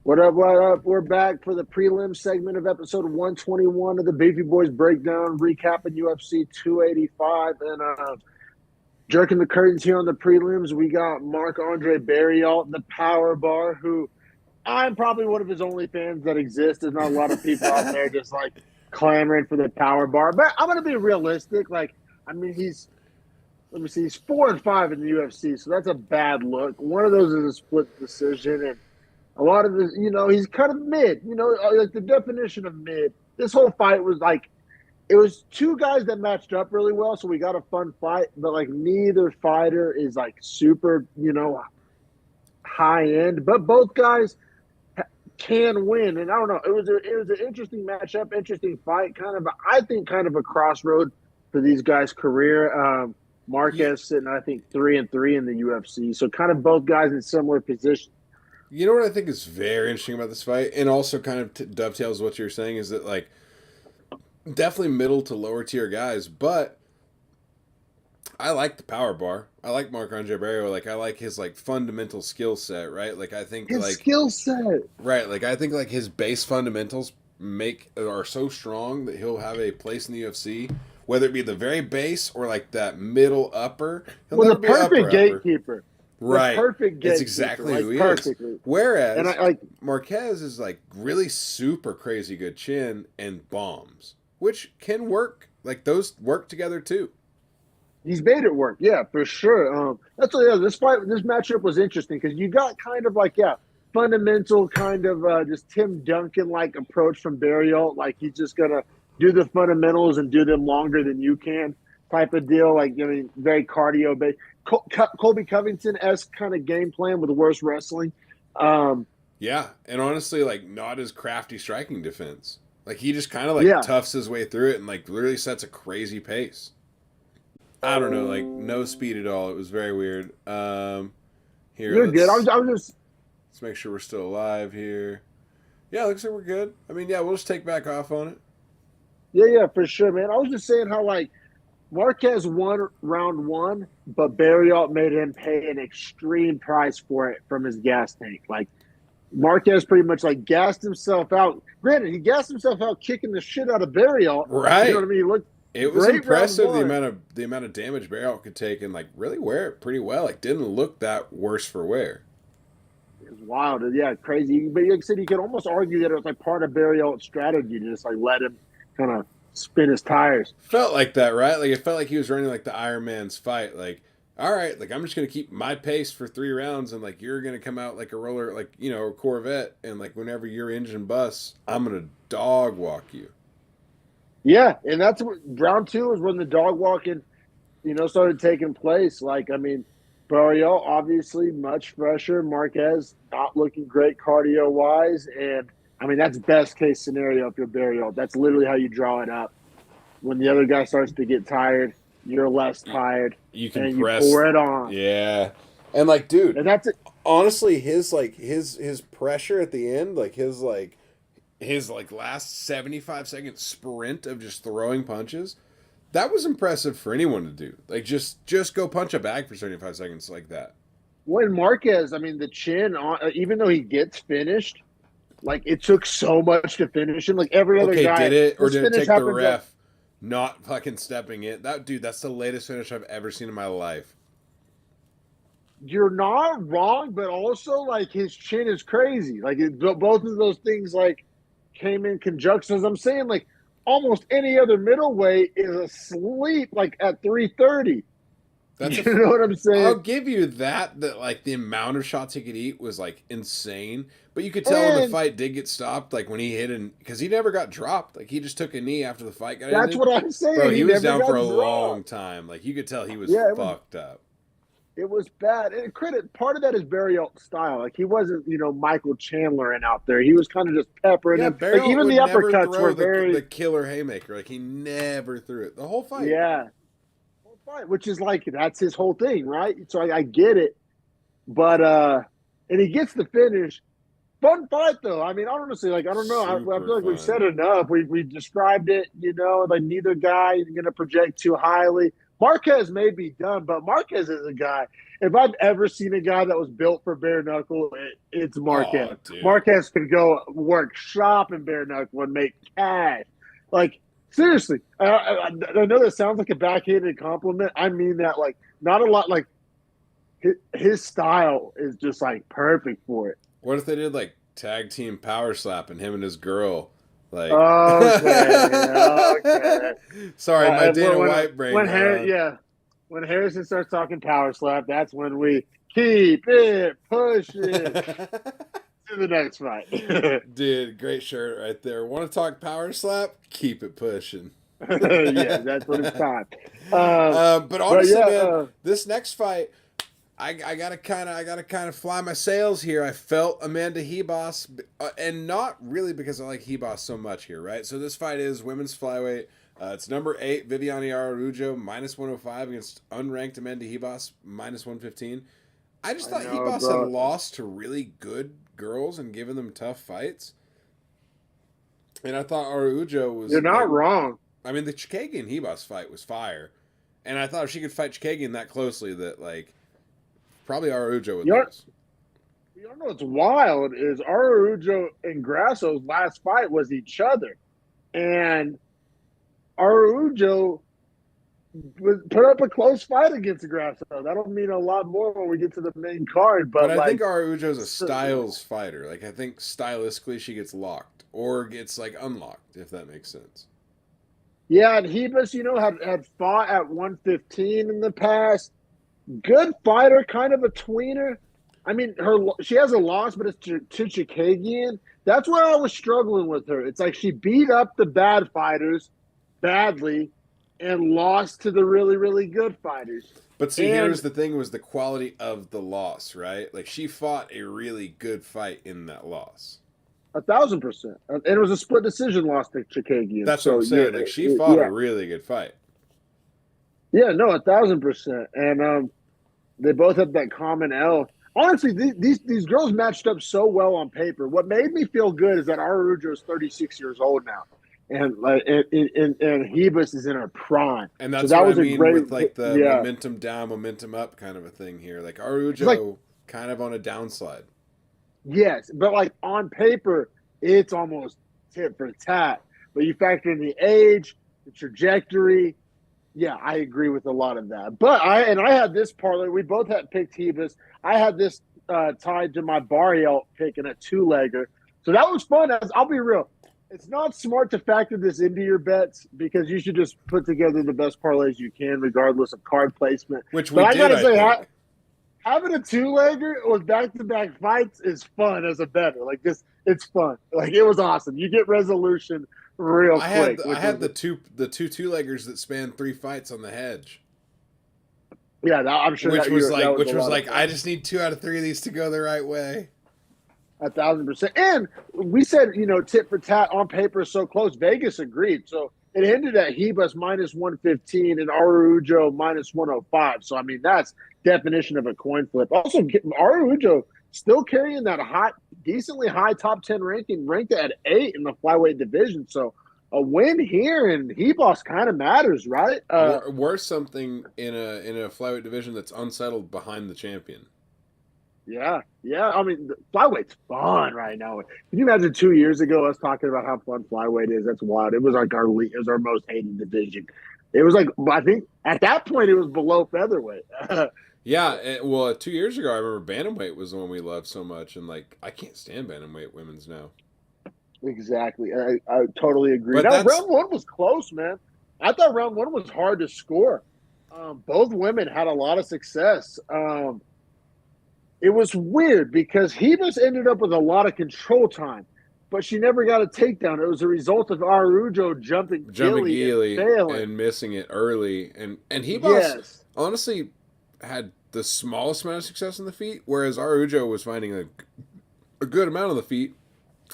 What up, what up? We're back for the prelim segment of episode 121 of the Beefy Boys breakdown, recapping UFC 285 and jerking the curtains here on the prelims. We got Marc-Andre Barriault, the power bar, who I'm probably one of his only fans that exists. There's not a lot of people out there just like clamoring for the power bar. But I'm going to be realistic. Let me see, he's 4-5 in the UFC, so that's a bad look. One of those is a split decision, and a lot of this, he's kind of mid, like the definition of mid. This whole fight was like, it was two guys that matched up really well, so we got a fun fight, but like neither fighter is like super, high end, but both guys can win. And I don't know, it was an interesting matchup, interesting fight, I think kind of a crossroad for these guys' career. Marquez sitting, I think, 3-3 in the UFC, so kind of both guys in similar positions. You know what I think is very interesting about this fight, and also kind of dovetails what you're saying, is that like definitely middle to lower tier guys, but I like the power bar. I like Marc-Andre Barriault. Like I like his like fundamental skill set, right? Like I think His like skill set, right, like I think like his base fundamentals are so strong that he'll have a place in the UFC, whether it be the very base or like that middle upper. He'll well, never the be upper perfect gatekeeper. Right. The perfect gatekeeper. It's exactly like, who he perfectly. is. Whereas And I Marquez is like really super crazy good chin and bombs, which can work. Like those work together too. he's made it work, yeah, for sure. That's what this matchup was interesting because you got kind of like fundamental kind of just Tim Duncan like approach from Barriault, like he's just gonna do the fundamentals and do them longer than you can type of deal. Like very cardio based. Colby Covington-esque kind of game plan with the worst wrestling. Yeah, and honestly, like not as crafty striking defense. Like he just kind of like Yeah, toughs his way through it and like literally sets a crazy pace. I don't know, like no speed at all. It was very weird. Here, you're good. I was just let's make sure we're still alive here. Yeah, looks like we're good. I mean, yeah, we'll just take back off on it. yeah, for sure, man. I was just saying how like Marquez won round one, but Barriault made him pay an extreme price for it from his gas tank. Like Marquez pretty much like gassed himself out. Granted, he gassed himself out kicking the shit out of Barriault. You know Right. what I mean? He looked It was great round impressive one. the amount of damage Barrel could take and like really wear it pretty well. Like didn't look that worse for wear. It was wild. Yeah, crazy. But like I said, you could almost argue that it was like part of Barriault's strategy to just like let him kind of spin his tires. Felt like that, right? Like it felt like he was running like the Iron Man's fight. Like, all right, like I'm just gonna keep my pace for 3 rounds, and like you're gonna come out like a roller, like a Corvette, and like whenever your engine busts, I'm gonna dog walk you. Yeah, and that's what round two is when the dog walking, started taking place. Like, I mean, Barriault obviously much fresher. Marquez not looking great cardio wise, and I mean that's best case scenario if you're Barriault. That's literally how you draw it up. When the other guy starts to get tired, you're less tired, You can and you press, pour it on. yeah, and like, dude, And that's it. honestly, his pressure at the end, like his like last 75-second sprint of just throwing punches, that was impressive for anyone to do. Like just go punch a bag for 75 seconds like that. When Marquez, I mean, the chin, even though he gets finished, like it took so much to finish him. Like every other Okay, guy, did it or his did it finish take the happens ref not fucking stepping in? That's the latest finish I've ever seen in my life. you're not wrong, but also like his chin is crazy. Like both of those things like came in conjunction. As I'm saying, like almost any other middleweight is asleep like at 3:30. That's You a know what I'm I'll saying? give you that like the amount of shots he could eat was like insane. But you could tell when the And fight did get stopped, like when he hit and because he never got dropped. Like he just took a knee after the fight got that's ended. what I'm Bro, saying. He he was never down for got a long dropped. time. Like you could tell he was Yeah, fucked up. it was bad. And credit part of that is Barriault's style. Like he wasn't, Michael Chandler and out there. He was kind of just peppering Yeah, him. Like Barrel even would the never uppercuts throw were the very killer haymaker. Like he never threw it the whole fight. yeah. Fight, which is like that's his whole thing, right? So I get it. But and he gets the finish. Fun fight though. I mean, honestly, like I don't know. I Super feel like we've said fun. enough. We described it. Like neither guy is going to project too highly. Marquez may be done, but Marquez is a guy. If I've ever seen a guy that was built for bare knuckle, it's Oh, Marquez. dude. Marquez could go work shop in bare knuckle and make cash. Like, seriously, I know that sounds like a backhanded compliment. I mean that, like, not a lot. Like, his style is just like perfect for it. What if they did like tag team power slap and him and his girl? Like, Okay. sorry, my Dana when, White brain. When Harrison starts talking power slap, that's when we keep it pushing to the next fight. Dude, great shirt right there. Want to talk power slap? Keep it pushing. Yeah, that's what it's time. But honestly, but man, this next fight, I gotta kind of fly my sails here. I felt Amanda Hebos, and not really because I like Hebos so much here, right? So this fight is women's flyweight. It's number 8, Viviane Araújo, minus 105 against unranked Amanda Hebos, minus 115. I just thought Hebos had lost to really good girls and given them tough fights. And I thought Araújo was... You're not wrong. I mean, the Chikagian Hebos fight was fire. And I thought if she could fight Chikagian that closely that, like, probably Araújo would lose. You know what's wild is Araújo and Grasso's last fight was each other. And Araújo put up a close fight against Grasso. That'll mean a lot more when we get to the main card. But I think Araújo's a styles fighter. Like, I think stylistically she gets locked or gets, like, unlocked, if that makes sense. Yeah, and Hebus, had fought at 115 in the past. Good fighter, kind of a tweener. I mean, she has a loss, but it's to Chikagian. That's where I was struggling with her. It's like she beat up the bad fighters badly and lost to the really, really good fighters. But see, here's the thing, was the quality of the loss, right? Like, she fought a really good fight in that loss. 1,000%. And it was a split decision loss to Chikagian. That's what I'm saying. Like, she fought a really good fight. Yeah, no, 1,000%. And they both have that common L. Honestly, these girls matched up so well on paper. What made me feel good is that Araújo is 36 years old now. And Hebus is in her prime, and that's what I mean with like the momentum down, momentum up kind of a thing here. Like Araújo, kind of on a downslide. Yes, but like on paper, it's almost tit for tat. But you factor in the age, the trajectory. Yeah, I agree with a lot of that. But I had this parlay. We both had picked Hebus. I had this tied to my Barriel pick in a 2-legger. So that was fun. I'll be real. It's not smart to factor this into your bets because you should just put together the best parlays you can, regardless of card placement. Which we did. I gotta say, having a 2-legger with back-to-back fights is fun as a bettor. Like this, it's fun. Like it was awesome. You get resolution real quick. I had the two 2-leggers that spanned 3 fights on the hedge. Yeah, I'm sure. Which was like I just need 2 out of 3 of these to go the right way. 1,000%. And we said, tit for tat on paper is so close. Vegas agreed. So it ended at Hebus minus 115 and Araújo minus 105. So, I mean, that's definition of a coin flip. Also, Araújo still carrying that decently high top 10 ranking, ranked at 8 in the flyweight division. So a win here and Hebus kind of matters, right? Worth something in a flyweight division that's unsettled behind the champion. Yeah. I mean, flyweight's fun right now. Can you imagine 2 years ago us talking about how fun flyweight is? That's wild. It was like our most hated division. It was like, I think at that point it was below featherweight. Yeah, well, 2 years ago I remember bantamweight was the one we loved so much, and like I can't stand bantamweight women's now. Exactly, I totally agree. Now, round 1 was close, man. I thought round 1 was hard to score. Both women had a lot of success. It was weird because Hebus ended up with a lot of control time, but she never got a takedown. It was a result of Araújo jumping Gilly and missing it early. And Hebus honestly had the smallest amount of success on the feet, whereas Araújo was finding a good amount on the feet.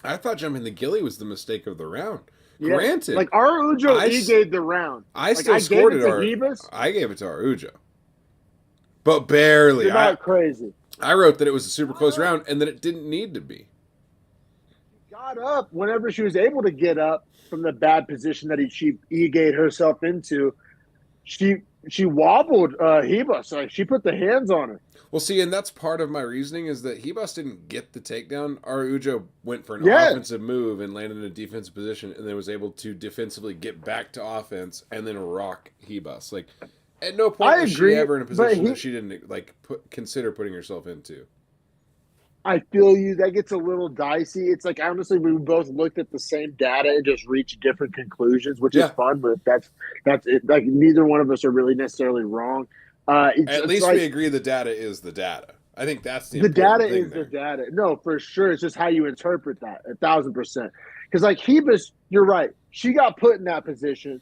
I thought jumping the Gilly was the mistake of the round. Yeah. Granted, like Araújo gave the round. I still scored it. I gave it to Araújo, but barely. You're not crazy. I wrote that it was a super close round and that it didn't need to be. She got up whenever she was able to get up from the bad position that she egate herself into. She she wobbled Heba, so she put the hands on her. Well, see, and that's part of my reasoning is that Hebus didn't get the takedown. Araujo went for an Yes, offensive move and landed in a defensive position, and then was able to defensively get back to offense and then rock Hebus. Like, at no point I was she agree, ever in a but position that she didn't like consider putting herself into. I feel you. That gets a little dicey. It's like honestly, we both looked at the same data and just reached different conclusions, which is Yeah, fun. But that's it. Like neither one of us are really necessarily wrong. at It's least we like agree the data is the data. I think that's the the data important thing is the there. data. No, for sure. It's just how you interpret that. 1,000%. Because like Hebus, you're right. She got put in that position,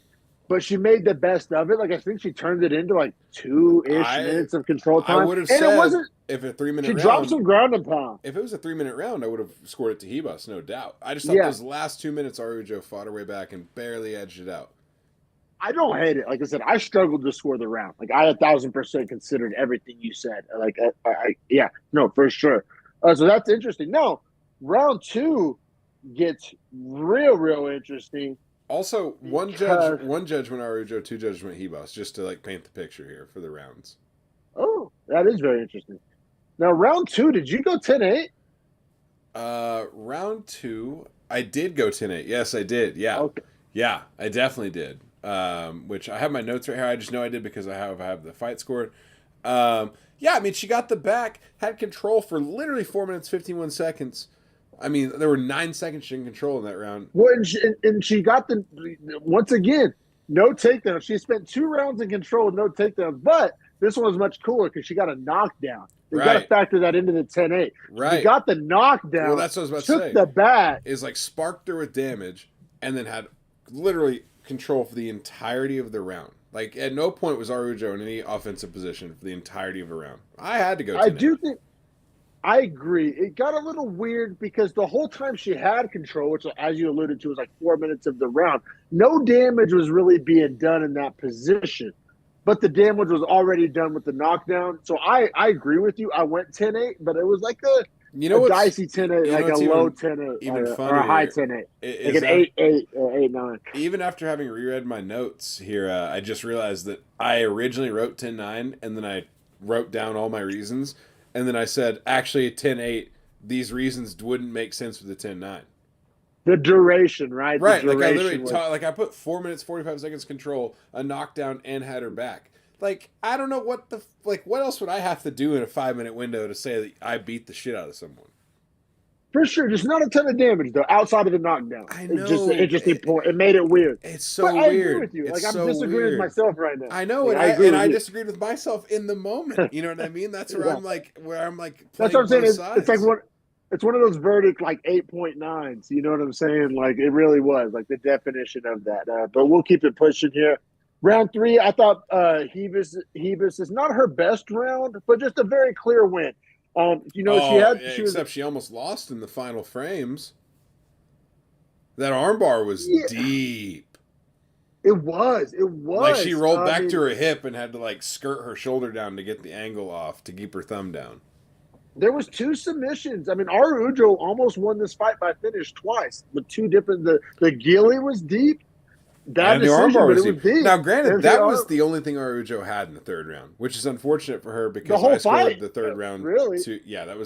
but she made the best of it. Like I think she turned it into like 2-ish I minutes of control I time, would have and it said wasn't. if a 3 minute She dropped round, some ground and pound. if it was a 3 minute round, I would have scored it to Hebus, no doubt. I just thought Yeah, those last 2 minutes, Araujo fought her way back and barely edged it out. I don't hate it. Like I said, I struggled to score the round. Like I 1,000% considered everything you said. Like yeah, no, for sure. So that's interesting. No, round two gets real interesting Also, because one judge went Araujo, two judges went Hebus, just to like paint the picture here for the rounds. oh, that is very interesting. Now round two, did you go 10-8? Round two, I did go 10-8. Yes, I did. Yeah. Okay. Yeah, I definitely did. Which I have my notes right here. I just know I did because I have the fight scored. Yeah, I mean, she got the back, had control for literally 4 minutes, 51 seconds. I mean, there were 9 seconds she didn't control in that round. Well, and she got the once again no takedown. She spent 2 rounds in control with no takedowns, but this one was much cooler because she got a knockdown. You got to Right. factor that into the 10-8. She Right. got the Well, knockdown, that's what I was about to took say. the bat. Is like sparked her with damage and then had literally control for the entirety of the round. Like at no point was Araujo in any offensive position for the entirety of a round. I had to go I 10-8. do think I agree. It got a little weird because the whole time she had control, which, as you alluded to, was like 4 minutes of the round, no damage was really being done in that position. But the damage was already done with the knockdown. So I agree with you. I went 10-8, but it was like You a know what's dicey 10-8, you know like a what's low 10-8 even or a high funnier 10-8, like is an that 8-8 or 8-9. even after having reread my notes here, I just realized that I originally wrote 10-9 and then I wrote down all my reasons and then I said actually 10-8. These reasons wouldn't make sense with the 10-9. The duration, right? The Right, like I literally duration was. like I put 4 minutes 45 seconds control, a knockdown, and had her back. Like I don't know what the like what else would I have to do in a 5 minute window to say that I beat the shit out of someone? For sure, just not a ton of damage though, outside of the knockdown. I It's just an know interesting point. It made it weird. it's But so I agree weird. with you. It's Like I'm so disagreeing with weird. myself right now. I know, Like I agree and with I you. disagreed with myself in the moment. You know what I mean? That's where Yeah. I'm like That's what playing I'm saying. both It's like sides. it's one of those verdict like 8.9s. You know what I'm saying? Like it really was like the definition of that. But we'll keep it pushing here. Round three, I thought Hebus is not her best round, but just a very clear win. Oh, yeah, She was except she almost lost in the final frames. That armbar was yeah, deep. it Like she was. rolled I back to mean, her hip and had to like skirt her shoulder down to get the angle off to keep her thumb down. there was 2 submissions. I mean, Araujo almost won this fight by finish twice with two different. The Gilly was deep, bad And the decision, armbar but was it was deep. deep. Now, granted, There's the that was arm, the only thing Araujo had in the third round, which is unfortunate for her the because I whole scored fight. the third round Really, to yeah, that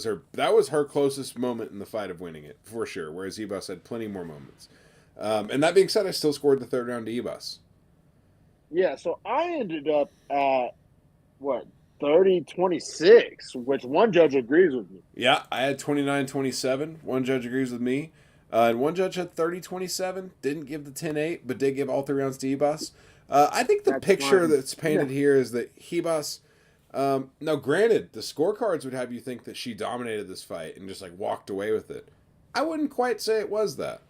was her closest moment in the fight of winning it for sure. Whereas Ebus had plenty more moments. And that being said, I still scored the third round to Ebus. yeah. So I ended up at what 30-26, which one judge agrees with me. Yeah, I had 29-27. One judge agrees with me. And one judge had 30-27. Didn't give the 10-8, but did give all three rounds to Ebus. I think the That's picture fine. that's painted here is that Hebus. Now, granted, the scorecards would have you think that she dominated this fight and just like walked away with it. I wouldn't quite say it was that.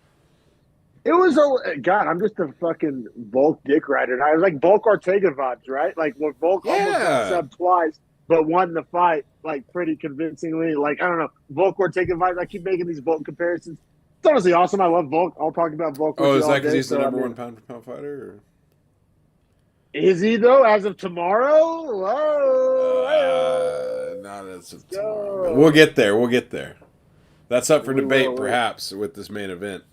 It was a God. I'm just a fucking Volk dick rider. And I was like Volk Ortega vibes, right? Like when Volk almost got Yeah. subbed twice, but won the fight like pretty convincingly. Like I don't know, Volk Ortega vibes. I keep making these Volk comparisons. It's honestly awesome. I love Volk. I'll talk about Volk with Oh, you is all that because day. he's the So I number mean, one pound for pound fighter? is he though? As of tomorrow? Whoa, hey, No, that's let's tomorrow. But we'll go. get there. We'll get there. That's up for We debate, will. perhaps, with this main event.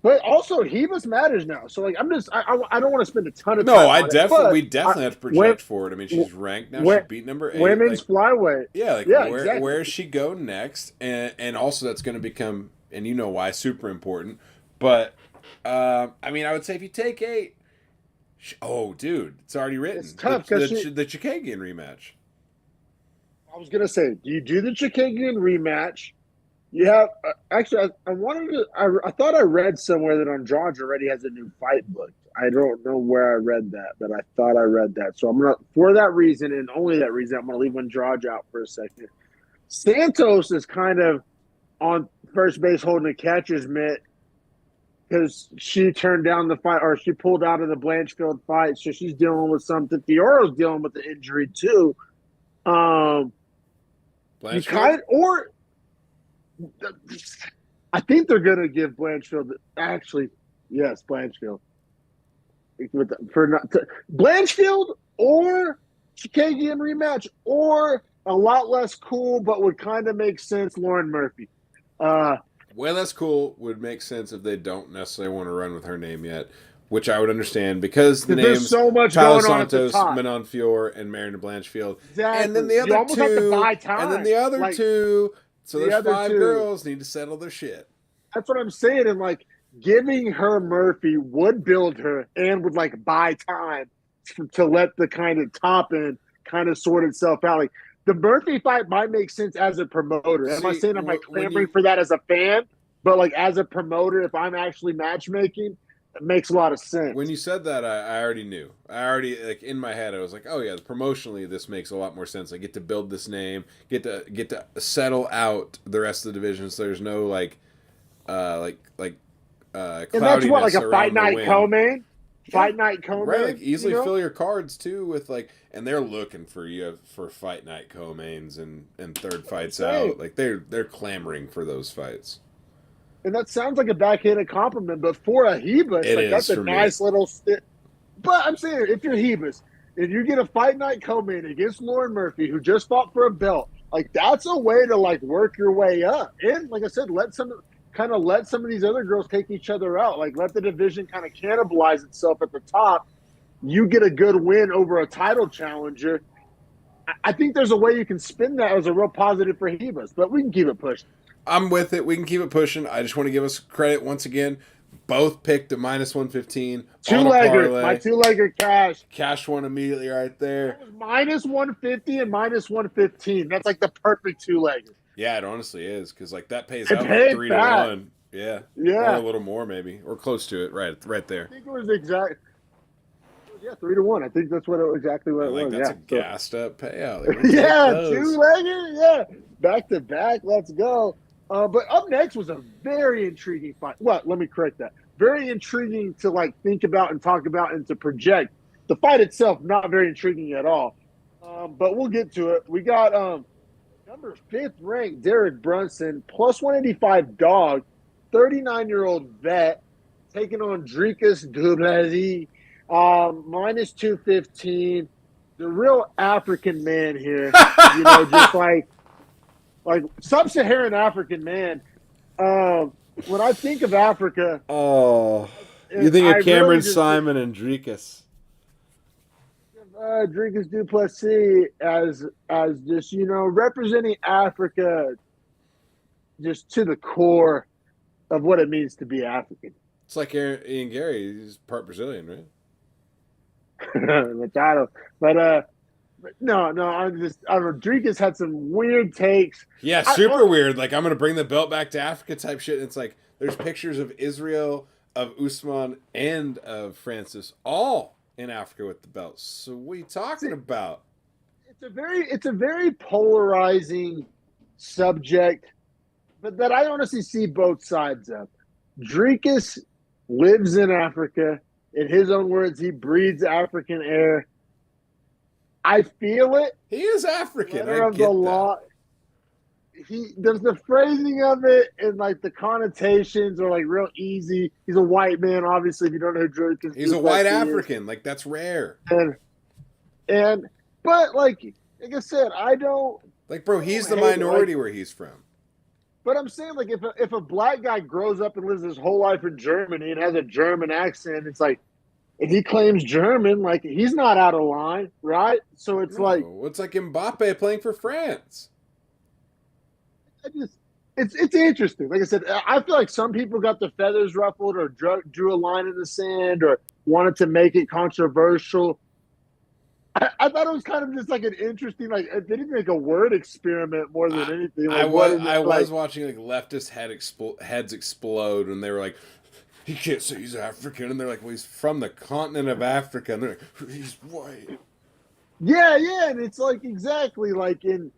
But also, Hebus matters now. So like, I don't want to spend a ton of time. No, on it, but we definitely have to project forward. I mean, she's ranked now. She beat number 8. Women's flyweight. Yeah, like yeah, exactly. where does she go next? And also that's going to become, and you know why, super important. But I mean, I would say if you take 8, dude, it's already written. It's tough because the Chikagian rematch. I was gonna say, do you do the Chikagian rematch? You have actually. I thought I read somewhere that Andrade already has a new fight booked. I don't know where I read that, but I thought I read that. So I'm gonna, for that reason and only that reason, I'm gonna leave Andrade out for a second. Santos is kind of on first base holding a catcher's mitt because she turned down the fight, or she pulled out of the Blanchfield fight, so she's dealing with something. Fioro's dealing with the injury too. You kind of, or I think they're going to give Blanchfield. Actually, yes, Blanchfield. Blanchfield or Chikagian rematch, or a lot less cool, but would kind of make sense. Lauren Murphy. Way less cool would make sense if they don't necessarily want to run with her name yet, which I would understand because the names so much Tyler going on Santos, at the Manon Fior, and Marion Blanchfield. Exactly. And then the other almost have to buy time. And then the other two. So there's 5 girls need to settle their shit. That's what I'm saying. And like giving her Murphy would build her and would like buy time to let the kind of top end kind of sort itself out. Like the Murphy fight might make sense as a promoter. Am I saying I'm like clamoring for that as a fan? But like as a promoter, if I'm actually matchmaking, it makes a lot of sense. When you said that, I already knew. I already, like, in my head, I was like, oh yeah, promotionally this makes a lot more sense. I get to build this name, get to settle out the rest of the division, so there's no cloudiness. And that's what, like a fight night co-main? Fight night co-main? Right, like easily fill your cards too with like, and they're looking for you for fight night co-mains and third fights out. Like they're clamoring for those fights. And that sounds like a backhanded compliment, but for a Hebus, like that's a nice little stick. But I'm saying, if you're Hebus, if you get a fight night co-main against Lauren Murphy, who just fought for a belt, like that's a way to like work your way up. And like I said, let some of these other girls take each other out. Like let the division kind of cannibalize itself at the top. You get a good win over a title challenger. I think there's a way you can spin that as a real positive for Hebus, but we can keep it pushing. I'm with it. We can keep it pushing. I just want to give us credit once again. Both picked a -115. Two-legger. My two-legger cash. Cash one immediately right there. That was -150 and -115. That's like the perfect two-legger. Yeah, it honestly is, because like that pays out like 3 to 1. Yeah. Yeah. Or a little more maybe. Or close to it. Right there. I think it was exact. Yeah, 3 to 1. I think that's exactly what it was. That's a gassed up payout. Like, yeah, two-legger. Yeah. Back to back. Let's go. But up next was a very intriguing fight. Well, let me correct that. Very intriguing to like think about and talk about and to project. The fight itself, not very intriguing at all. But we'll get to it. We got number 5th ranked Derek Brunson, +185 dog, 39-year-old vet, taking on Dricus Du Plessis, -215. The real African man here, just like sub-Saharan African man. When I think of Africa, you think of Cameron Simon and Dricus. Dricus Du Plessis as just representing Africa, just to the core of what it means to be African. It's like Ian Gary. He's part Brazilian, right? No, I don't know. Dricus had some weird takes. Yeah, super weird. Like, I'm going to bring the belt back to Africa type shit. And it's like, there's pictures of Israel, of Usman, and of Francis, all in Africa with the belts. So what are you talking about? It's a very polarizing subject, but that I honestly see both sides of. Dricus lives in Africa. In his own words, he breathes African air. I feel it. He is African. I get that. There's the phrasing of it and like the connotations are like real easy. He's a white man, obviously. If you don't know who Dricus is, he's a white African. Like that's rare. But like I said, I don't like, bro. He's the minority where he's from. But I'm saying, like, if a black guy grows up and lives his whole life in Germany and has a German accent, it's like, and he claims German, like he's not out of line, right? So it's like, No, it's like Mbappe playing for France. I just, it's interesting. Like I said, I feel like some people got the feathers ruffled or drew a line in the sand or wanted to make it controversial. I thought it was kind of just like an interesting, like they didn't make a word experiment more than anything. Like what is I it like? was watching like leftist heads explode, and they were like, he can't say he's African, and they're like, well, he's from the continent of Africa, and they're like, he's white. Yeah, yeah, and it's like exactly like in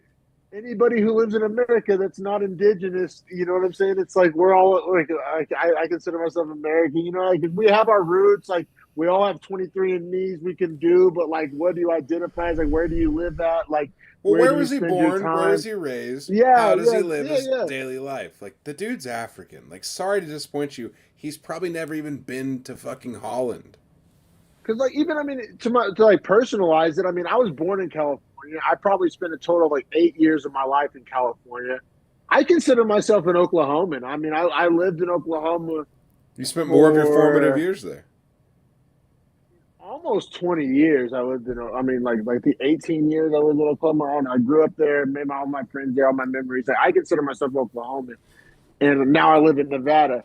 anybody who lives in America that's not indigenous, you know what I'm saying? It's like we're all like I consider myself American, you know, like we have our roots, like we all have 23andMe's we can do, but like what do you identify as? Like where do you live at? Like Well, where where do you was he spend your born? Where was time? he raised? Yeah, How does yeah, he live yeah, his yeah. daily life? Like, the dude's African. Like, sorry to disappoint you. He's probably never even been to fucking Holland. Because like even I mean to like personalize it, I mean I was born in California. I probably spent a total of like 8 years of my life in California. I consider myself an Oklahoman. I mean I lived in Oklahoma You spent more of your formative for years there. almost 20 years. I lived in, I mean, like the 18 years I lived in Oklahoma. And I grew up there, made all my friends there, all my memories. Like, I consider myself Oklahoman. And now I live in Nevada.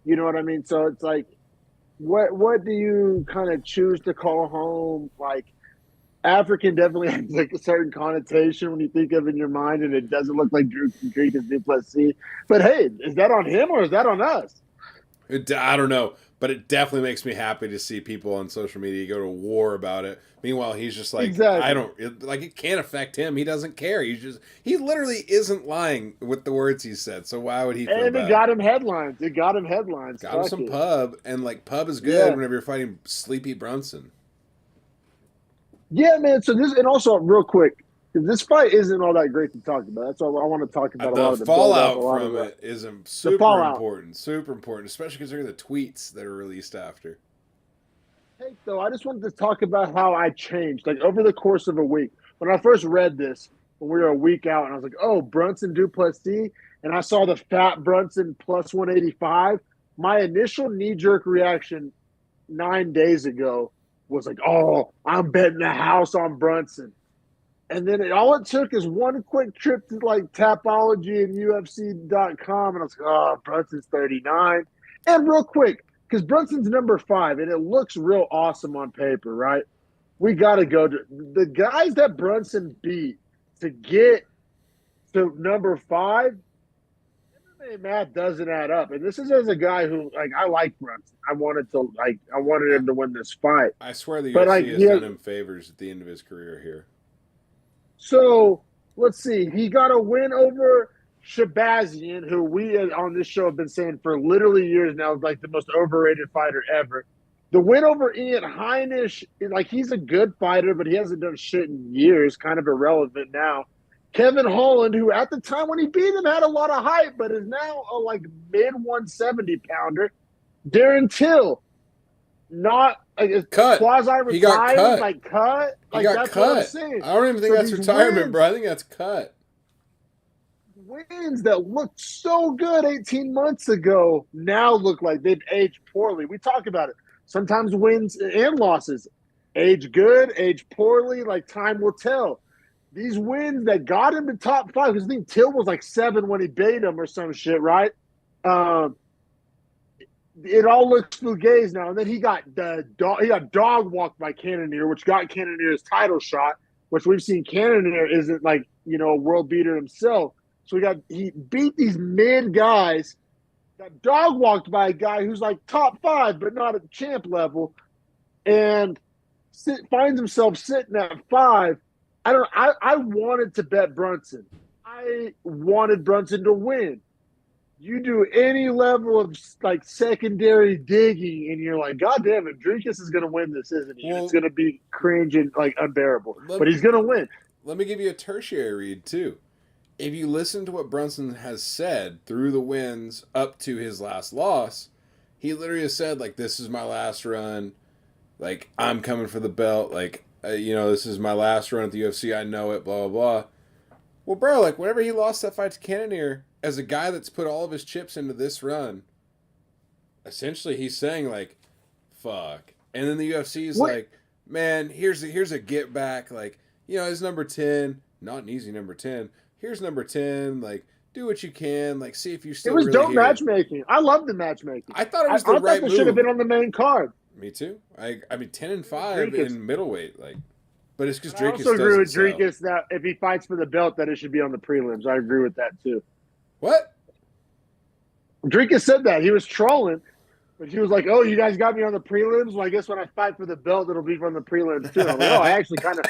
You know what I mean? So it's like, what do you kind of choose to call home? Like, African definitely has like a certain connotation when you think of it in your mind, and it doesn't look like Dricus Du Plessis. But hey, is that on him or is that on us? I don't know, but it definitely makes me happy to see people on social media go to war about it. Meanwhile, he's just like, I Exactly. don't like it can't affect him. He doesn't care. He literally isn't lying with the words he said. So why would he feel And it bad? got him headlines. It got him headlines. Got him Fuck some it. pub, and like pub is good Yeah. whenever you're fighting Sleepy Brunson. Yeah, man. So this, and also real quick, 'cause this fight isn't all that great to talk about. That's all I want to talk about. A lot The of the build up, a fallout lot of from it is the fallout. super important, especially considering the tweets that are released after. Hey, though, I just wanted to talk about how I changed, like over the course of a week. When I first read this, when we were a week out, and I was like, "Oh, Brunson Du Plessis," and I saw the fat Brunson plus 185. My initial knee jerk reaction 9 days ago was like, "Oh, I'm betting the house on Brunson." And then all it took is one quick trip to like Tapology and UFC.com. And I was like, oh, Brunson's 39. And real quick, because Brunson's number 5 and it looks real awesome on paper, right? We got to go to the guys that Brunson beat to get to number 5. MMA math doesn't add up. And this is as a guy who, like, I like Brunson. I wanted I, him to win this fight. I swear the But like, UFC has done him favors at the end of his career here. so let's see. He got a win over Shabazian, who we on this show have been saying for literally years now is like the most overrated fighter ever. The win over Ian Heinisch, like he's a good fighter, but he hasn't done shit in years, kind of irrelevant now. Kevin Holland, who at the time when he beat him had a lot of hype, but is now a like mid 170 pounder. Darren Till, not like Cut. quasi He got retired, cut. like cut. He Like got that's what I'm cut. saying. I don't even think So that's these retirement, wins, bro. I think that's cut. wins that looked so good 18 months ago now look like they've aged poorly. We talk about it. Sometimes wins and losses age good, age poorly, like time will tell. These wins that got him to top 5, because I think Till was like 7 when he beat him or some shit, right? Um, it all looks fugazi now. And then he got dog walked by Cannonier, which got Cannonier his title shot, which we've seen Cannonier isn't like, a world beater himself. So he beat these mid guys, got dog walked by a guy who's like top 5, but not at the champ level, and finds himself sitting at 5. I wanted to bet Brunson. I wanted Brunson to win. You do any level of like secondary digging, and you're like, God damn it, Dricus is going to win this, isn't he? Well, It's going to be cringe and like unbearable, let, but he's going to win. let me give you a tertiary read, too. If you listen to what Brunson has said through the wins up to his last loss, he literally has said, like, this is my last run. Like, I'm coming for the belt. Like, this is my last run at the UFC. I know it, blah, blah, blah. Well, bro, like, whenever he lost that fight to Cannonier, as a guy that's put all of his chips into this run, essentially he's saying like, fuck. And then the UFC is like, man, here's a get back. Like, his number 10, not an easy number 10. Here's number 10. Like, do what you can. Like, see if you still. It was really dope matchmaking. I love the matchmaking. I thought it was the right thought move. It should have been on the main card. Me too. I mean 10-5 in middleweight, like, but it's because Dricus. I also agree with Dricus that if he fights for the belt, that it should be on the prelims. I agree with that too. What? Dricus said that he was trolling, but he was like, "Oh, you guys got me on the prelims. Well, I guess when I fight for the belt, it'll be from the prelims too." I'm like, "Oh, I actually kind of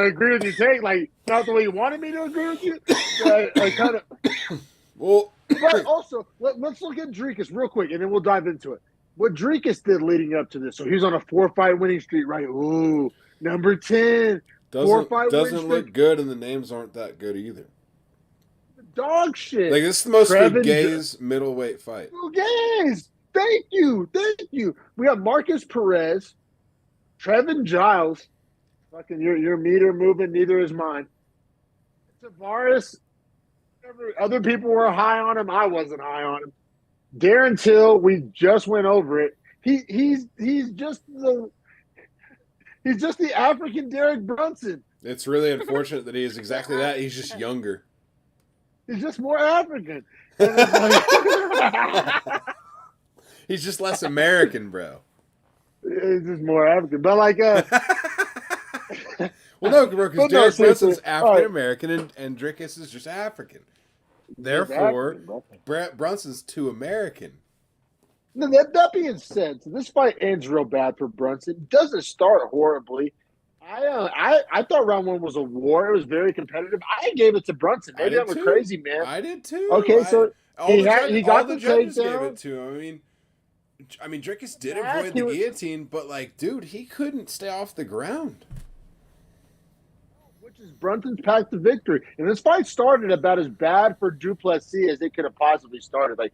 agree with you, take like not the way you wanted me to agree with you. I kind of." Well, but also let's look at Dricus real quick, and then we'll dive into it. What Dricus did leading up to this. So he's on a 4-fight winning streak, right? Ooh, number 10. Doesn't look good, and the names aren't that good either. Dog shit. Like, this is the most Gaze middleweight fight. Gaze. Thank you. We have Marcus Perez, Trevin Giles. Fucking your meter moving, neither is mine. Tavares. Other people were high on him. I wasn't high on him. Darren Till, we just went over it. He's just the African Derek Brunson. It's really unfortunate that he is exactly that. He's just younger. He's just more African. He's just less American, bro. He's just more African, but like. Well, no, bro, because Derek Brunson's African American and Dricus is just African. Therefore, Brunson's too American. No, that being said, so this fight ends real bad for Brunson. It doesn't start horribly. I thought round one was a war. It was very competitive. I gave it to Brunson. Maybe I'm a crazy man. I did too. Okay, so he got the judges takedown. Gave it to him. I mean, Dricus did avoid the guillotine, but like, dude, he couldn't stay off the ground. Which is Brunson's path to victory. And this fight started about as bad for Du Plessis as it could have possibly started. Like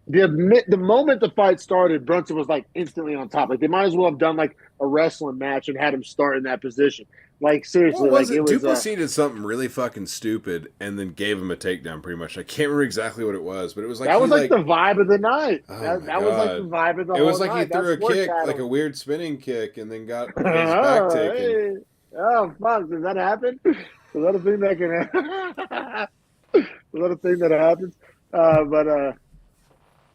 the moment the fight started, Brunson was like instantly on top. Like they might as well have done like a wrestling match and had him start in that position. Like seriously, what was it? Du Plessis did something really fucking stupid and then gave him a takedown. Pretty much, I can't remember exactly what it was, but it was like that was like the vibe of the night. Oh that was like the vibe of the whole night. It was like he threw a kick, like a weird spinning kick, and then got his back taken. Hey. Oh fuck! Does that happen? Is that a thing that can happen? Is that a thing that happens?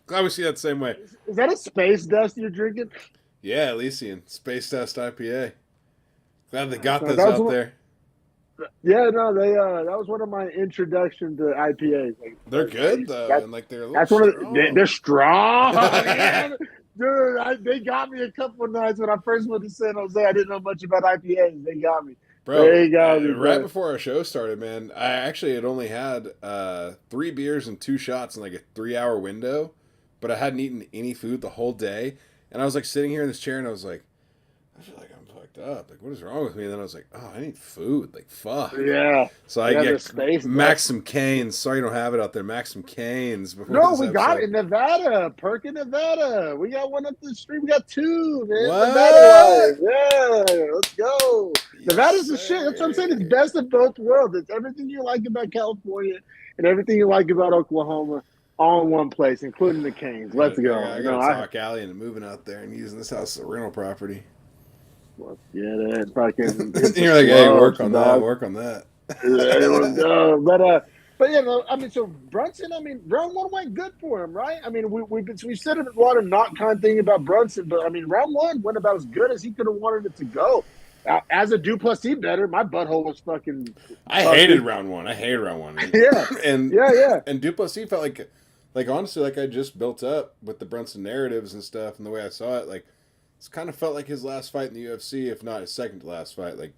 Glad we see that the same way. Is that a Space Dust you're drinking? Yeah, Elysian Space Dust IPA. Glad they got those out there. Yeah, no, they that was one of my introduction to IPAs. Like, they're good though, and like they're a little strong. They're strong. Man. Dude, they got me a couple of nights when I first went to San Jose. I didn't know much about IPAs. They got me. Bro, right before our show started, man, I actually had only had 3 beers and 2 shots in like a 3-hour window, but I hadn't eaten any food the whole day. And I was like sitting here in this chair and I was like, I feel like I'm fucked up. Like, what is wrong with me? And then I was like, oh, I need food. Like, fuck. Yeah. So I get Max some Canes. Sorry you don't have it out there. Max some Canes. No, we got it in Nevada. Perk in Nevada. We got one up the street. We got 2, man. What? Nevada. Yeah. Let's go. Yes, Nevada's the shit. That's what I'm saying. It's best of both worlds. It's everything you like about California and everything you like about Oklahoma all in one place, including the Canes. Let's go. I got to talk Allie into moving out there and using this house as a rental property. Let's get it. Fucking. You're like, hey, work on that. Yeah, but you know, I mean, so Brunson, I mean, round 1 went good for him, right? I mean, we said a lot of not kind thing about Brunson, but I mean, round 1 went about as good as he could have wanted it to go. As a Du Plessis better, my butthole was fucking. I hated round 1. Yeah, and yeah. And Du Plessis felt like honestly, like I just built up with the Brunson narratives and stuff, and the way I saw it, like it's kind of felt like his last fight in the UFC, if not his second to last fight, like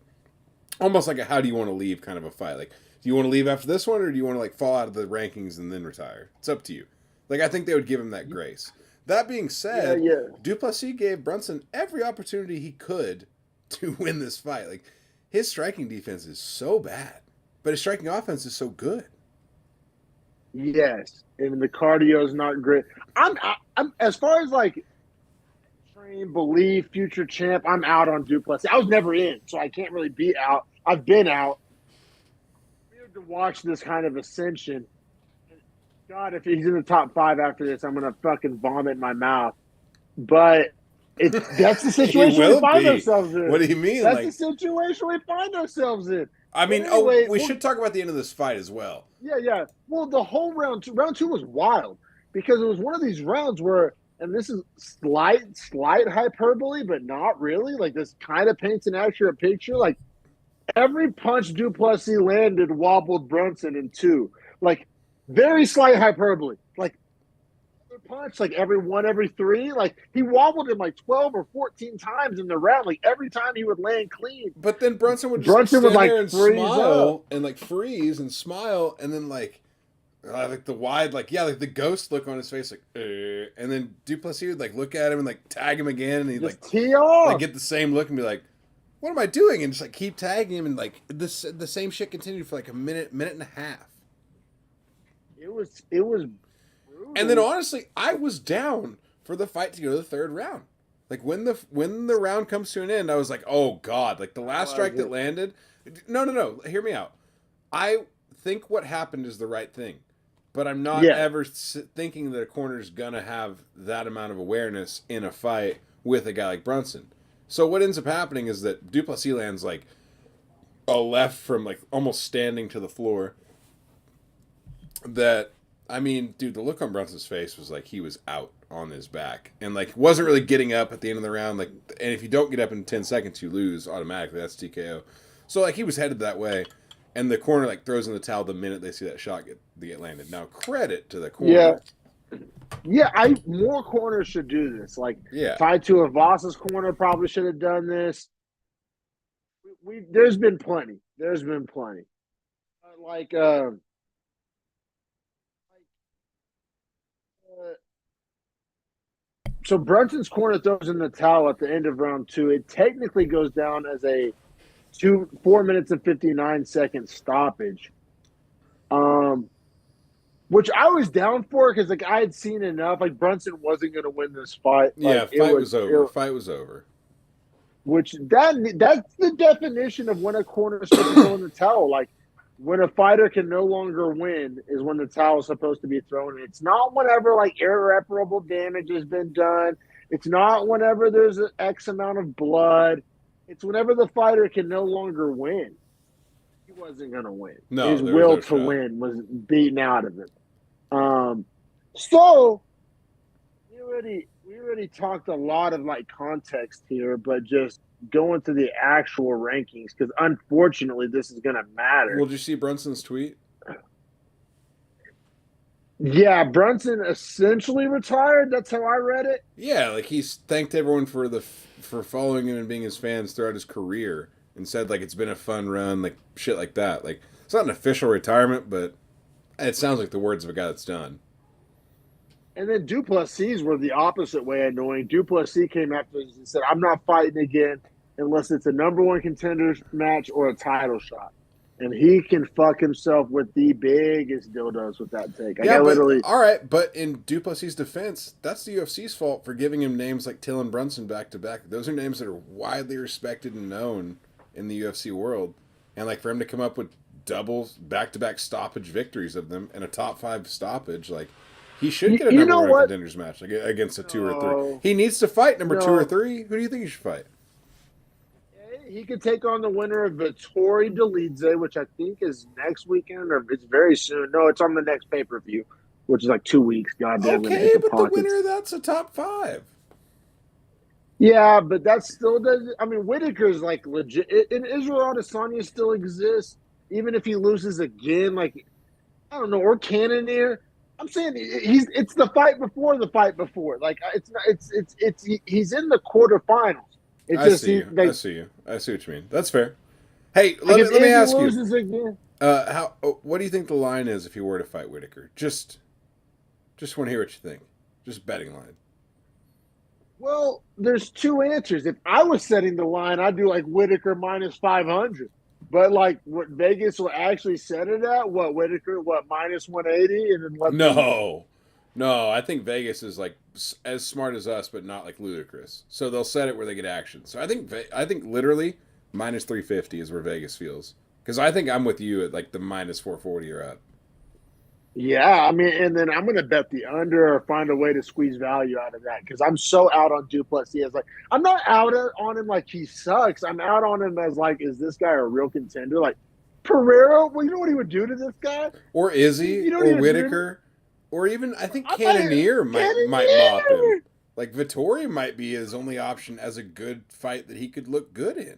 almost like a how do you want to leave kind of a fight, like. Do you want to leave after this one, or do you want to like fall out of the rankings and then retire? It's up to you. Like I think they would give him that grace. That being said, Du Plessis gave Brunson every opportunity he could to win this fight. Like his striking defense is so bad, but his striking offense is so good. Yes, and the cardio is not great. I'm as far as like train, believe, future champ. I'm out on Du Plessis. I was never in, so I can't really be out. I've been out. To watch this kind of ascension, God, if he's in the top 5 after this, I'm gonna fucking vomit in my mouth. But that's the He situation we will find be. ourselves What in. do you mean? That's the Like, situation we find ourselves in. I But mean, oh, anyway, we should talk about the end of this fight as well. yeah. Well, the whole round two was wild because it was one of these rounds where, and this is slight hyperbole, but not really. Like this kind of paints an accurate picture. Like every punch Du Plessis landed wobbled Brunson in two. Like very slight hyperbole. Like punch, like every three. Like he wobbled him like 12 or 14 times in the round. Like every time he would land clean, But then Brunson would just like Brunson would stand like there and freeze up. smile and like freeze and smile and then like the wide like the ghost look on his face and then Du Plessis would like look at him and like tag him again and he'd Just like tee off. get the same look and be like, what am I doing? And just like keep tagging him and like the same shit continued for like a minute and a half. It was brutal. And then honestly, I was down for the fight to go to the third round. Like when the round comes to an end, I was like, oh god, like the last strike that landed. No, hear me out. I think what happened is the right thing, but I'm not ever thinking that a corner's gonna have that amount of awareness in a fight with a guy like Brunson. So what ends up happening is that Du Plessis lands like a left from like almost standing to the floor. That I mean, dude, the look on Brunson's face was like he was out on his back and like wasn't really getting up at the end of the round. Like, and if you don't get up in 10 seconds, you lose automatically. That's TKO. So like he was headed that way, and the corner like throws in the towel the minute they see that shot get landed. Now credit to the corner. More corners should do this. Like Yeah. tied to Avasa's corner probably should have done this. There's been plenty. So Brunson's corner throws in the towel at the end of round two. It technically goes down as a 4 minutes and 59-second stoppage. Which I was down for because like I had seen enough. Like Brunson wasn't going to win this fight. Like, Fight was over. Which that's the definition of when a corner is supposed to go in the towel. Like when a fighter can no longer win is when the towel is supposed to be thrown. It's not whenever like irreparable damage has been done. It's not whenever there's an X amount of blood. It's whenever the fighter can no longer win. He wasn't going to win. No, his will to win was beaten out of him. So we already talked a lot of like context here, but just going to the actual rankings because unfortunately this is going to matter. Well, did you see Brunson's tweet? Yeah, Brunson essentially retired. That's how I read it. Yeah, like he's thanked everyone for following him and being his fans throughout his career and said like it's been a fun run, like shit like that. Like it's not an official retirement, but it sounds like the words of a guy that's done. And then Du Plessis were the opposite way annoying. Du Plessis came after and said, I'm not fighting again unless it's a number one contenders match or a title shot. And he can fuck himself with the biggest dildos with that take. All right, but in Du Plessis' defense, that's the UFC's fault for giving him names like Till and Brunson back to back. Those are names that are widely respected and known in the UFC world. And like for him to come up with double back-to-back stoppage victories of them and a top 5 stoppage, like he should get a number one contenders match like, against a 2 or 3. He needs to fight number 2 or 3. Who do you think he should fight? He could take on the winner of Vittori Dolidze, which I think is next weekend or it's very soon. No, it's on the next pay-per-view, which is like 2 weeks. Goddamn. Okay, but the winner, that's a top 5. Yeah, but that still doesn't. I mean, Whitaker's like legit. And Israel Adesanya still exists, even if he loses again. Like, I don't know, or Cannonier. I'm saying it's the fight before the fight before. Like, it's not. He's in the quarterfinals. I see you. I see what you mean. That's fair. Hey, let me ask you. Again, what do you think the line is if you were to fight Whitaker? Just want to hear what you think. Just betting line. Well, there's 2 answers. If I was setting the line, I'd do like Whitaker minus 500. But like what Vegas will actually set it at, Whitaker, minus 180, and then No, I think Vegas is like as smart as us, but not like ludicrous. So they'll set it where they get action. So I think literally minus 350 is where Vegas feels. Because I think I'm with you at like the minus 440 or up. Yeah, I mean, and then I'm going to bet the under or find a way to squeeze value out of that because I'm so out on Du Plessis. Like, I'm not out on him like he sucks. I'm out on him as like, is this guy a real contender? Like Pereira, well, you know what he would do to this guy? Or Izzy You know what or he would do? Whitaker, or even I think I thought Cannonier might mop him. Cannonier Like Vittori might be his only option as a good fight that he could look good in.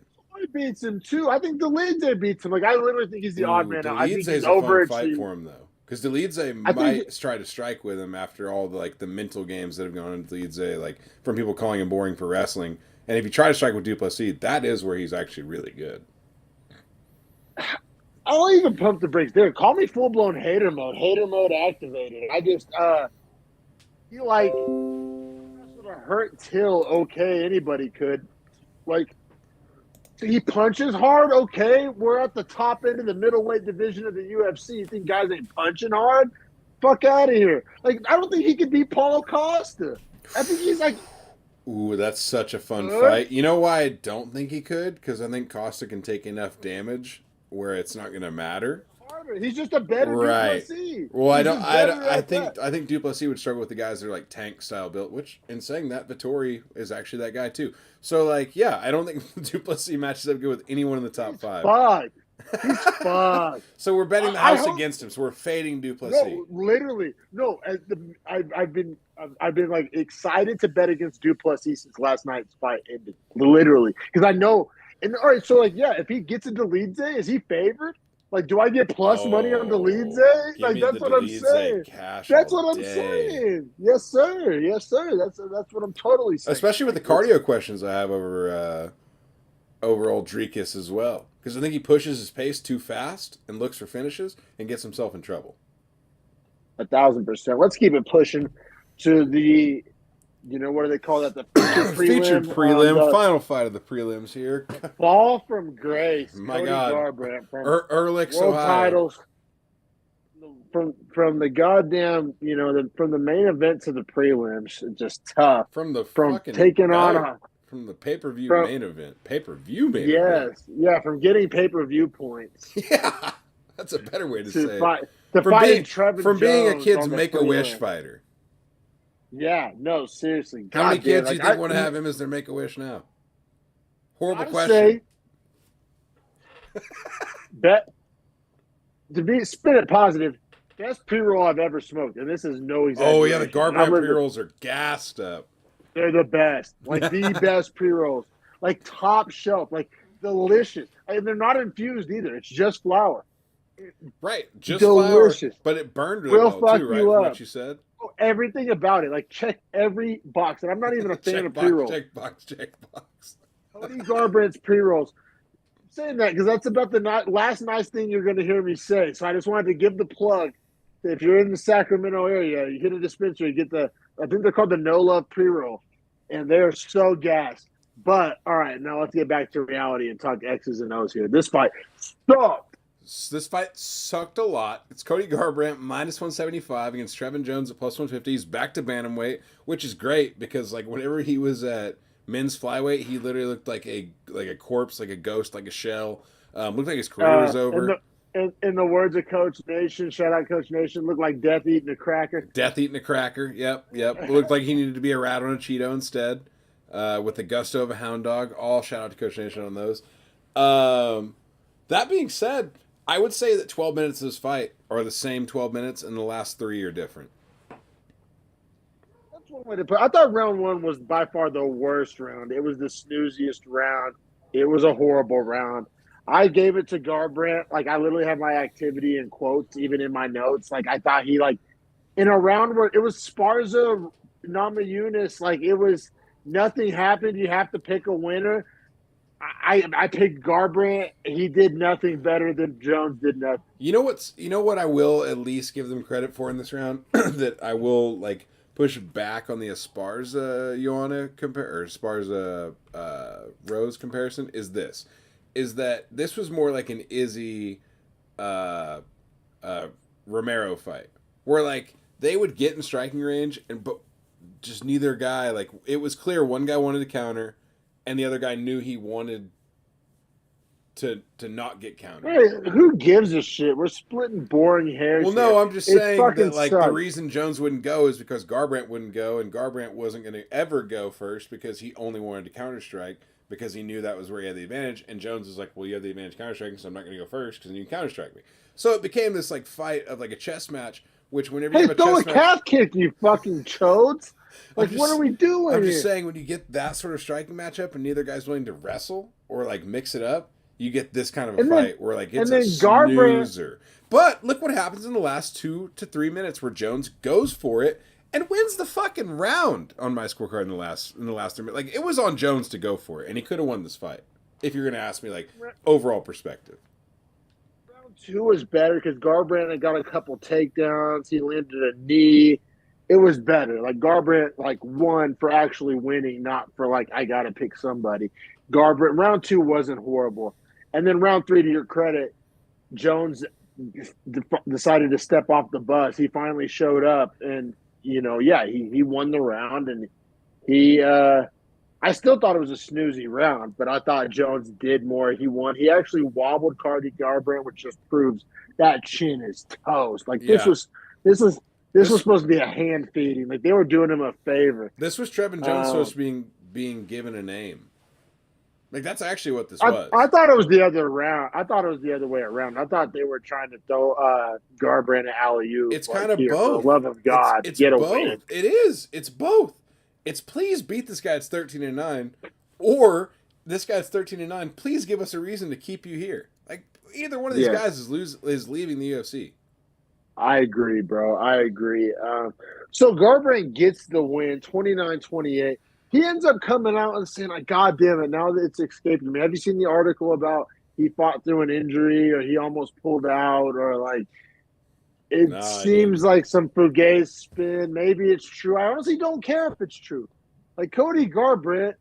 beats him too. I think Delinde beats him. Like, I literally think he's the odd Ooh, man out. I think he's Delidze's a fun fight overachieved. for him though, because Delidze I think might try to strike with him after all the the mental games that have gone into Delidze, like from people calling him boring for wrestling. And if you try to strike with Du Plessis, that is where he's actually really good. I'll even pump the brakes there. Call me full blown hater mode. Hater mode activated. I just feel like sort of hurt Till. Okay, anybody could. Like he punches hard. Okay, we're at the top end of the middleweight division of the UFC. You think guys ain't punching hard? Fuck out of here. Like I don't think he could beat Paulo Costa. I think he's like Ooh, that's such a fun good. fight. You know why I don't think he could? Because I think Costa can take enough damage where it's not going to matter. Harder. He's just a better Right. Duplessis. Well, I He's don't. just better I at that. think. I think Du Plessis would struggle with the guys that are like tank style built. Which, in saying that, Vittori is actually that guy too. So, like, yeah, I don't think Du Plessis matches up good with anyone in the top He's five. fucked. He's fucked. So we're betting the I house hope against him. So we're fading Du Plessis. no, literally no. I've been like excited to bet against Duplessis since last night's fight ended. Literally, because I know. And all right, so like yeah, if he gets into Leadze, is he favored? Like, do I get plus money on the Oh, Leadze? give Like me the that's what I'm Delidze saying. cash That's all what I'm day. saying. Yes, sir. Yes, sir. That's what I'm totally saying. Especially with Like the let's cardio questions I have over old Dricus as well. Because I think he pushes his pace too fast and looks for finishes and gets himself in trouble. 1,000%. Let's keep it pushing to the. You know what do they call that? The feature Featured prelim. prelim, The final fight of the prelims here. fall from grace. My Cody God, Garbrandt from Ehrlich's, world Ohio. titles from the goddamn from the main event to the prelims, it's just tough. From the From fucking taking on belt, a from the pay per view from main event, pay per view main event. yes, yeah, from getting pay per view points Yeah, that's a better way to to say it. fight to From fighting being Trevin from being a Jones kid's on the make a wish prelim. fighter. Yeah, no, seriously, How many goddamn, kids do you like think want to have him as their make a wish now? Horrible gotta question. say, bet to be spin it positive. Best pre roll I've ever smoked, and this is no Oh yeah, the exaggeration. And Garbrandt pre rolls are gassed up. they're the best, like the best pre rolls, like top shelf, like delicious. And they're not infused either. It's just flour. Right, just flour, Delicious. but it burned really Will well fuck too, right? you From up. what you said. Oh, everything about it. Like check every box. And I'm not even a fan Check of pre box, rolls. check box, check box. Cody Garbrandt's pre rolls. Saying that because that's about the last nice thing you're going to hear me say. So I just wanted to give the plug. If you're in the Sacramento area, you hit a dispensary, get I think they're called the No Love pre roll, and they're so gassed. But all right, now let's get back to reality and talk X's and O's here. This fight sucked. This fight sucked a lot. It's Cody Garbrandt minus 175 against Trevin Jones at plus 150. He's back to bantamweight, which is great because like whenever he was at men's flyweight, he literally looked like a corpse, like a ghost, like a shell. Looked like his career was over. In the words of Coach Nation, shout out Coach Nation, looked like death eating a cracker. Death eating a cracker. Yep. Looked like he needed to be a rat on a Cheeto instead, with the gusto of a hound dog. All shout out to Coach Nation on those. That being said, I would say that 12 minutes of this fight are the same 12 minutes, and the last 3 are different. That's one way to put it. I thought round one was by far the worst round. It was the snooziest round. It was a horrible round. I gave it to Garbrandt. Like I literally have my activity in quotes, even in my notes. Like I thought he like in a round where it was Sparza, Namajunas, like it was nothing happened. You have to pick a winner. I picked Garbrandt. He did nothing better than Jones did nothing. You know what I will at least give them credit for in this round that I will like push back on the Esparza Joanna compare or Esparza Rose comparison is that this was more like an Izzy Romero fight where like they would get in striking range but just neither guy like it was clear one guy wanted to counter and the other guy knew he wanted to not get counted. Hey, who gives a shit? We're splitting boring hairs. Well, no, I'm just saying that like sucks. the reason Jones wouldn't go is because Garbrandt wouldn't go, and Garbrandt wasn't going to ever go first because he only wanted to counter strike because he knew that was where he had the advantage. And Jones was like, "Well, you have the advantage counter striking, so I'm not going to go first because you can counter strike me." So it became this like fight of like a chess match, which whenever you have a throw chess a match, calf kick, you fucking chodes. Like, what are we doing? I'm here? just saying when you get that sort of striking matchup and neither guy's willing to wrestle or like mix it up, you get this kind of a fight where like it's a snoozer. But look what happens in the last 2 to 3 minutes where Jones goes for it and wins the fucking round on my scorecard in the last 3 minutes. Like it was on Jones to go for it, and he could have won this fight. If you're gonna ask me like overall perspective. Round 2 was better because Garbrandt had got a couple takedowns. He landed a knee. It was better. Like Garbrandt like won for actually winning, not for like I gotta pick somebody. Garbrandt round 2 wasn't horrible. And then round 3, to your credit, Jones decided to step off the bus. He finally showed up, and he won the round. And I still thought it was a snoozy round, but I thought Jones did more. He won. He actually wobbled Cody Garbrandt, which just proves that chin is toast. Like this was supposed to be a hand feeding. Like they were doing him a favor. This was Trevin Jones supposed to being given a name. Like, that's actually what this was. I thought it was the other round. I thought it was the other way around. I thought they were trying to throw Garbrandt an alley-oop. It's kind of both. For the love of God, it's get both. a win. It is. It's both. It's please beat this guy at 13-9, or this guy's 13-9. Please give us a reason to keep you here. Like, either one of these guys is leaving the UFC. I agree, bro. I agree. So Garbrandt gets the win, 29-28. He ends up coming out and saying, like, God damn it, now that it's escaping me. Have you seen the article about he fought through an injury or he almost pulled out or, like, it seems like some fugazi spin. Maybe it's true. I honestly don't care if it's true. Like, Cody Garbrandt.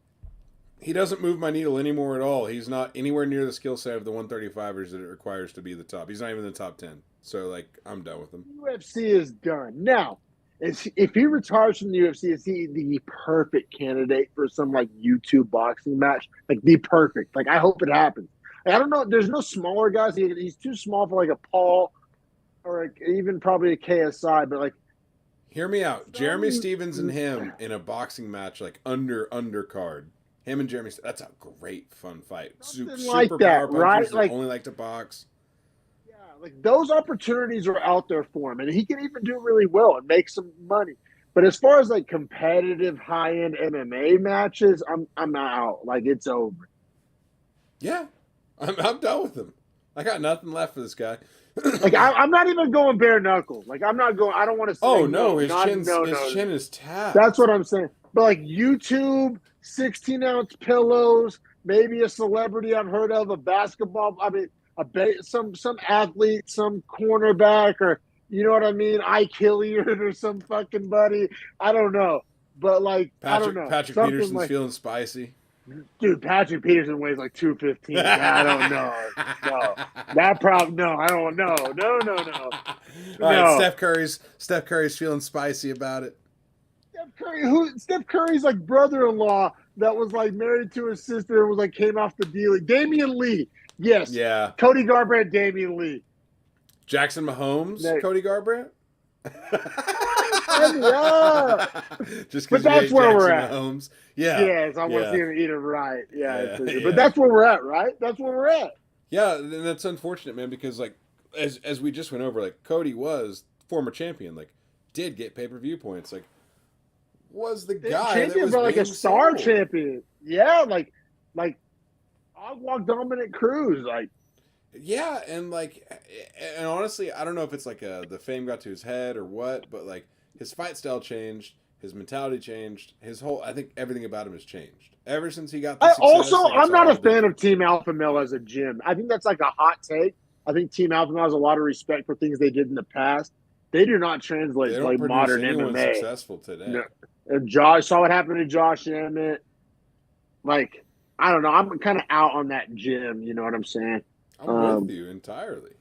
He doesn't move my needle anymore at all. He's not anywhere near the skill set of the 135ers that it requires to be the top. He's not even in the top 10. So, like, I'm done with him. UFC is done. Now, if he retires from the UFC, is he the perfect candidate for some like YouTube boxing match? Like the perfect. Like I hope it happens. Like, I don't know. There's no smaller guys. He's too small for like a Paul or even probably a KSI. But like, hear me out. Jeremy Stevens and him in a boxing match, like undercard. Him and Jeremy. That's a great fun fight. Super like that, power punchers right? that Like only like to box. Like those opportunities are out there for him, and he can even do really well and make some money. But as far as like competitive high-end MMA matches, I'm out. Like it's over. Yeah, I'm done with him. I got nothing left for this guy. Like I'm not even going bare knuckle. Like I'm not going. I don't want to say. Oh no, his chin is tapped. That's what I'm saying. But like YouTube, 16-ounce pillows, maybe a celebrity I've heard of, a basketball. I mean. Some athlete, some cornerback, or you know what I mean, Ike Hilliard or some fucking buddy. I don't know, but like I don't know. Patrick Peterson's feeling spicy. Dude, Patrick Peterson weighs like 215. I don't know. No, that problem. No, I don't know. No. All right, Steph Curry's feeling spicy about it. Steph Curry's like brother-in-law that was like married to his sister and was like came off the deal. Like, Damian Lee. Yes. Yeah. Cody Garbrandt, Damian Lee. Jackson Mahomes, Cody Garbrandt. Yeah. Just but that's where we're at. Mahomes. Yeah. Yes, I want to see him eat it right. Yeah. But that's where we're at, right? That's where we're at. Yeah, and that's unfortunate, man, because like as we just went over, like Cody was former champion, like did get pay-per-view points, like was the guy champion that was like a star sold. champion. Yeah, like Walk Dominic Cruz, like yeah, and honestly, I don't know if it's like the fame got to his head or what, but like his fight style changed, his mentality changed, I think everything about him has changed ever since he got the success. I'm not a fan of Team Alpha Male as a gym. I think that's like a hot take. I think Team Alpha Male has a lot of respect for things they did in the past. They do not translate to like modern MMA. Successful today. No. And Josh saw what happened to Josh Emmett. Like, I don't know. I'm kind of out on that gym. You know what I'm saying? I'm with you entirely.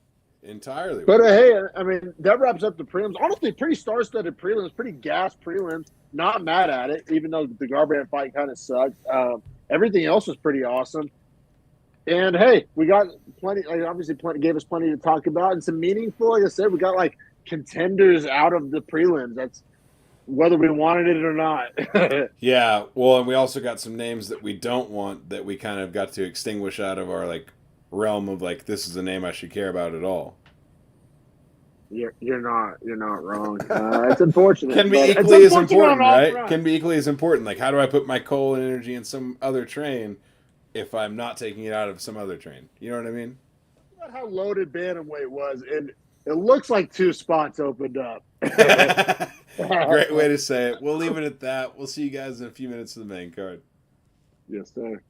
But hey, I mean, that wraps up the prelims. Honestly, pretty star-studded prelims, pretty gas prelims. Not mad at it, even though the Garbrandt fight kind of sucked. Everything else was pretty awesome. And hey, we got plenty. Like, obviously, gave us plenty to talk about and some meaningful. Like I said, we got like contenders out of the prelims. That's whether we wanted it or not. Yeah, well, and we also got some names that we don't want that we kind of got to extinguish out of our like realm of like this is a name I should care about at all. You're not wrong. It's unfortunate. Can be equally as important, right? Can be equally as important. Like, how do I put my coal and energy in some other train if I'm not taking it out of some other train? You know what I mean? About how loaded bantamweight was, and it looks like 2 spots opened up. Great way to say it. We'll leave it at that. We'll see you guys in a few minutes of the main card. Yes, sir.